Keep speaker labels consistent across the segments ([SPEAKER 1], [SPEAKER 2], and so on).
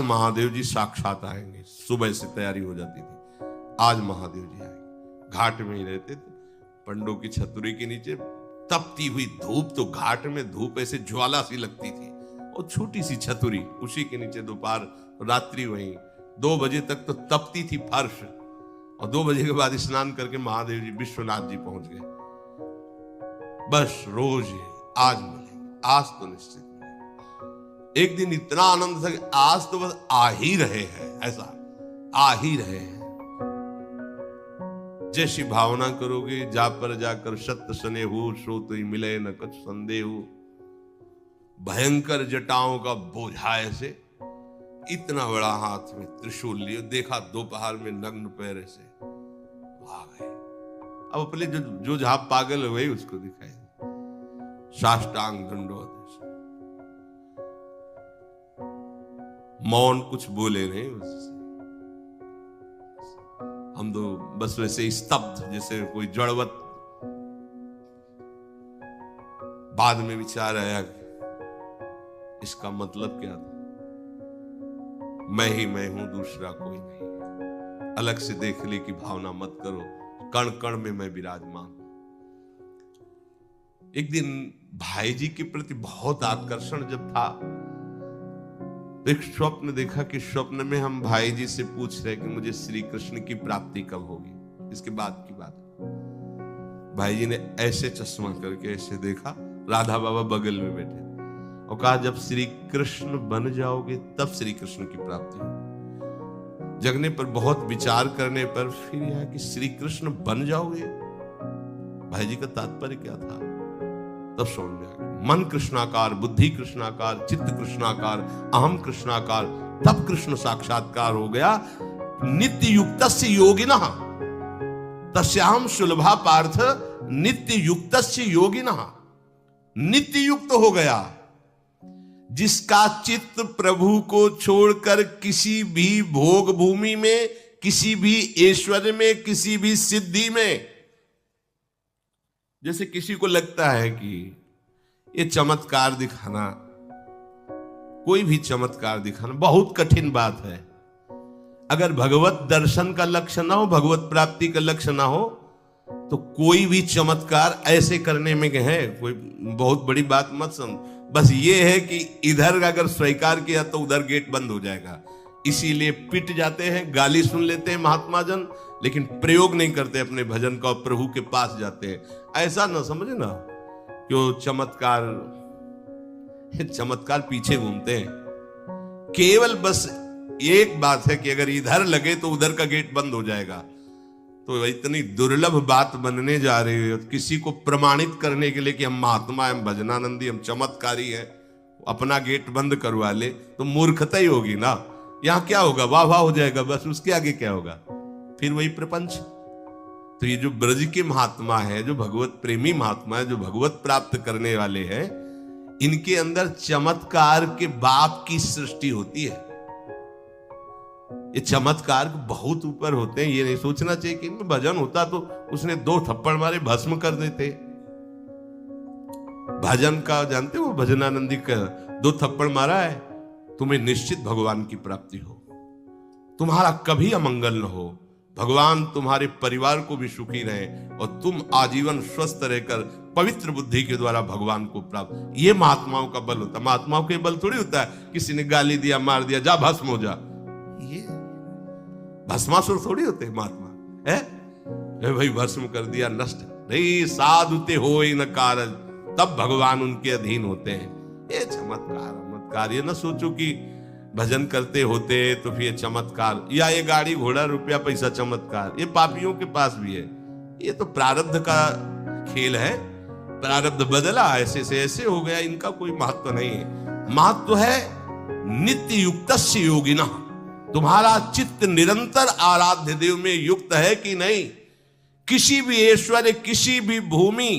[SPEAKER 1] आज महादेव जी साक्षात आएंगे। सुबह से तैयारी हो जाती थी, आज महादेव जी आएंगे। घाट में ही रहते थे, पंडों की छतरी के नीचे तपती हुई धूप, तो घाट में धूप ऐसे ज्वाला सी लगती थी, और छोटी सी छतरी, उसी के नीचे दोपहर रात्रि वहीं 2 बजे तक तो तपती थी फर्श, और 2 बजे के बाद स्नान करके महादेव जी विश्वनाथ जी पहुंच गए। बस रोज आज मिलेंगे, आज तो निश्चित मिलेंगे। एक दिन इतना आनंद था कि आज तो बस आ ही रहे हैं, ऐसा आ ही रहे हैं। जैसी भावना करोगे, जा पर जाकर सत्य सने हो, सो तो ही मिले न कुछ संदेह हो। भयंकर जटाओं का बोझा ऐसे, इतना बड़ा हाथ में त्रिशूल लिए, देखा दोपहर में नग्न पैर से आ गए। अब अपने जो जहां पागल हुए उसको दिखाई, साष्टांग दंडवत, मौन, कुछ बोले नहीं उससे। हम तो बस वैसे ही स्तब्ध, जैसे कोई जड़वत। बाद में विचार आया, इसका मतलब क्या था? मैं ही मैं हूं, दूसरा कोई नहीं। अलग से देखने की भावना मत करो, कण कण में मैं विराजमान। एक दिन भाई जी के प्रति बहुत आकर्षण जब था, एक स्वप्न देखा कि स्वप्न में हम भाई जी से पूछ रहे कि मुझे श्री कृष्ण की प्राप्ति कब होगी। इसके बाद की बात, भाई जी ने ऐसे चश्मा करके ऐसे देखा, राधा बाबा बगल में बैठे, और कहा जब श्री कृष्ण बन जाओगे तब श्री कृष्ण की प्राप्ति होगी। जगने पर, बहुत विचार करने पर फिर यह कि श्री कृष्ण बन जाओगे, भाई जी का तात्पर्य क्या था? तब समझ में आ गया। मन कृष्णाकार, बुद्धि कृष्णाकार, चित्त कृष्णाकार, अहम कृष्णाकार, तब कृष्ण साक्षात्कार हो गया। नित्य युक्तस्य योगिनः तस्याहं सुलभा पार्थ नित्य युक्तस्य योगिनः। नित्य युक्त हो गया, जिसका चित्त प्रभु को छोड़कर किसी भी भोग भूमि में, किसी भी ऐश्वर्य में, किसी भी सिद्धि में। जैसे किसी को लगता है कि ये चमत्कार दिखाना, कोई भी चमत्कार दिखाना बहुत कठिन बात है। अगर भगवत दर्शन का लक्ष्य ना हो, भगवत प्राप्ति का लक्ष्य ना हो, तो कोई भी चमत्कार ऐसे करने में है कोई बहुत बड़ी बात मत समझ। बस ये है कि इधर अगर स्वीकार किया तो उधर गेट बंद हो जाएगा, इसीलिए पिट जाते हैं, गाली सुन लेते हैं महात्मा जन, लेकिन प्रयोग नहीं करते अपने भजन का, और प्रभु के पास जाते हैं। ऐसा ना समझे ना क्यों चमत्कार पीछे घूमते हैं। केवल बस एक बात है कि अगर इधर लगे तो उधर का गेट बंद हो जाएगा। तो इतनी दुर्लभ बात बनने जा रही है, किसी को प्रमाणित करने के लिए कि हम महात्मा, हम भजनानंदी, हम चमत्कारी हैं, अपना गेट बंद करवा ले तो मूर्खता ही होगी ना। यहां क्या होगा? वाह वाह हो जाएगा, बस उसके आगे क्या होगा? फिर वही प्रपंच। तो ये जो ब्रज के महात्मा है, जो भगवत प्रेमी महात्मा है, जो भगवत प्राप्त करने वाले हैं, इनके अंदर चमत्कार के बाप की सृष्टि होती है। ये चमत्कार बहुत ऊपर होते हैं। ये नहीं सोचना चाहिए कि इनमें भजन होता तो उसने 2 थप्पड़ मारे भस्म कर देते। भजन का जानते हो, भजनानंदी का 2 थप्पड़ मारा है, तुम्हें निश्चित भगवान की प्राप्ति हो, तुम्हारा कभी अमंगल न हो, भगवान तुम्हारे परिवार को भी सुखी रहे, और तुम आजीवन स्वस्थ रहकर पवित्र बुद्धि के द्वारा भगवान को प्राप्त। ये महात्माओं का बल होता है। महात्माओं के बल थोड़ी होता है किसी ने गाली दिया, मार दिया, जा भस्म हो जा। ये भस्मासुर थोड़ी होते महात्मा है भाई, भस्म कर दिया, नष्ट नहीं। साधुते हो न कारज, तब भगवान उनके अधीन होते हैं। ये चमत्कार, ये न सोचो कि भजन करते होते तो फिर चमत्कार, या ये गाड़ी घोड़ा रुपया पैसा चमत्कार, ये पापियों के पास भी है। ये तो प्रारब्ध का खेल है, प्रारब्ध बदला, ऐसे से ऐसे हो गया, इनका कोई महत्व नहीं है। महत्व है नित्य युक्तस्य योगिनः। तुम्हारा चित्त निरंतर आराध्य देव में युक्त है कि नहीं? किसी भी ऐश्वर्य, किसी भी भूमि,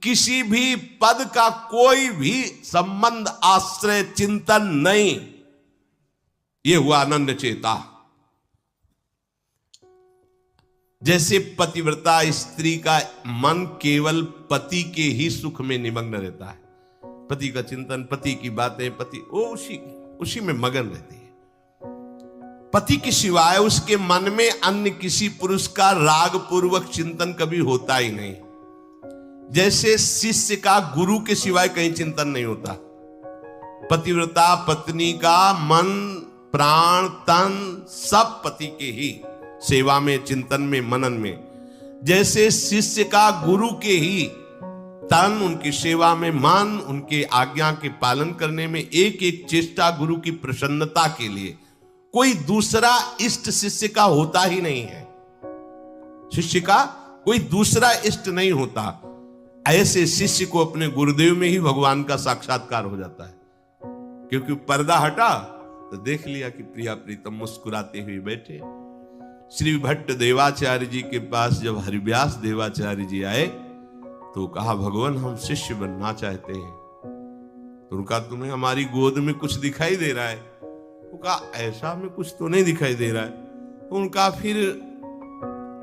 [SPEAKER 1] किसी भी पद का कोई भी संबंध, आश्रय, चिंतन नहीं। ये हुआ आनंद चेता। जैसे पतिव्रता स्त्री का मन केवल पति के ही सुख में निमग्न रहता है, पति का चिंतन, पति की बातें, पति वो उसी में मगन रहती है। पति के सिवाय उसके मन में अन्य किसी पुरुष का राग पूर्वक चिंतन कभी होता ही नहीं। जैसे शिष्य का गुरु के सिवाय कहीं चिंतन नहीं होता। पतिव्रता पत्नी का मन प्राण तन सब पति के ही सेवा में, चिंतन में, मनन में। जैसे शिष्य का गुरु के ही तन, उनकी सेवा में मन, उनके आज्ञा के पालन करने में एक एक चेष्टा गुरु की प्रसन्नता के लिए। कोई दूसरा इष्ट शिष्य का होता ही नहीं है। शिष्य का कोई दूसरा इष्ट नहीं होता। ऐसे शिष्य को अपने गुरुदेव में ही भगवान का साक्षात्कार हो जाता है। क्योंकि पर्दा हटा तो देख लिया कि प्रिया प्रीतम मुस्कुराते हुए बैठे। श्री भट्ट देवाचार्य जी के पास जब हरिव्यास देवाचार्य जी आए तो कहा, भगवान हम शिष्य बनना चाहते हैं। तो उनका, तुम्हें हमारी गोद में कुछ दिखाई दे रहा है? तो कहा, ऐसा में कुछ तो नहीं दिखाई दे रहा है। तो उनका, फिर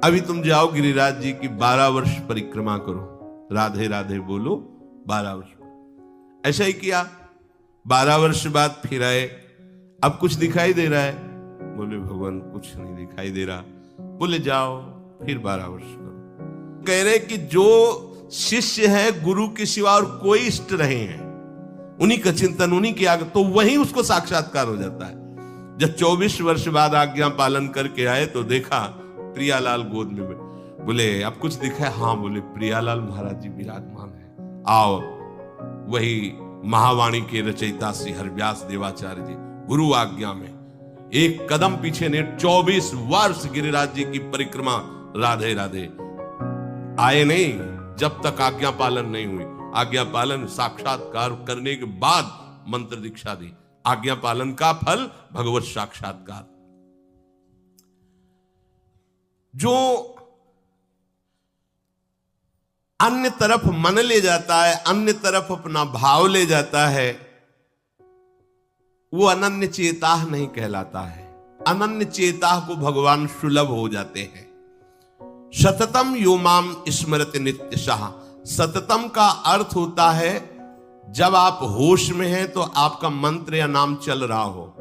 [SPEAKER 1] अभी तुम जाओ गिरिराज जी की 12 वर्ष परिक्रमा करो, राधे राधे बोलो 12 वर्ष। ऐसा ही किया। 12 वर्ष बाद फिर आए, अब कुछ दिखाई दे रहा है? बोले, भगवान कुछ नहीं दिखाई दे रहा। बोले, जाओ फिर 12 वर्ष करो। कह रहे कि जो शिष्य है गुरु के सिवा और कोई इष्ट नहीं है, उन्हीं का चिंतन, उन्हीं की आज्ञा, तो वहीं उसको साक्षात्कार हो जाता है। जब 24 वर्ष बाद आज्ञा पालन करके आए तो देखा प्रियालाल गोद में। बोले, अब कुछ दिखा है? हाँ। बोले, प्रियालाल महाराज जी विराजमान है, आओ। वही महावाणी के रचयिता श्री हरिव्यास देवाचार्य जी गुरु आज्ञा में एक कदम पीछे ने 24 वर्ष गिरिराज जी की परिक्रमा राधे राधे आए नहीं, जब तक आज्ञा पालन नहीं हुई। आज्ञा पालन साक्षात्कार करने के बाद मंत्र दीक्षा दी। आज्ञा पालन का फल भगवत साक्षात्कार। जो अन्य तरफ मन ले जाता है, अन्य तरफ अपना भाव ले जाता है, वो अनन्य चेता नहीं कहलाता है। अनन्य चेता को भगवान सुलभ हो जाते हैं। सततम यो माम स्मरति नित्यशः। सततम का अर्थ होता है जब आप होश में हैं तो आपका मंत्र या नाम चल रहा हो।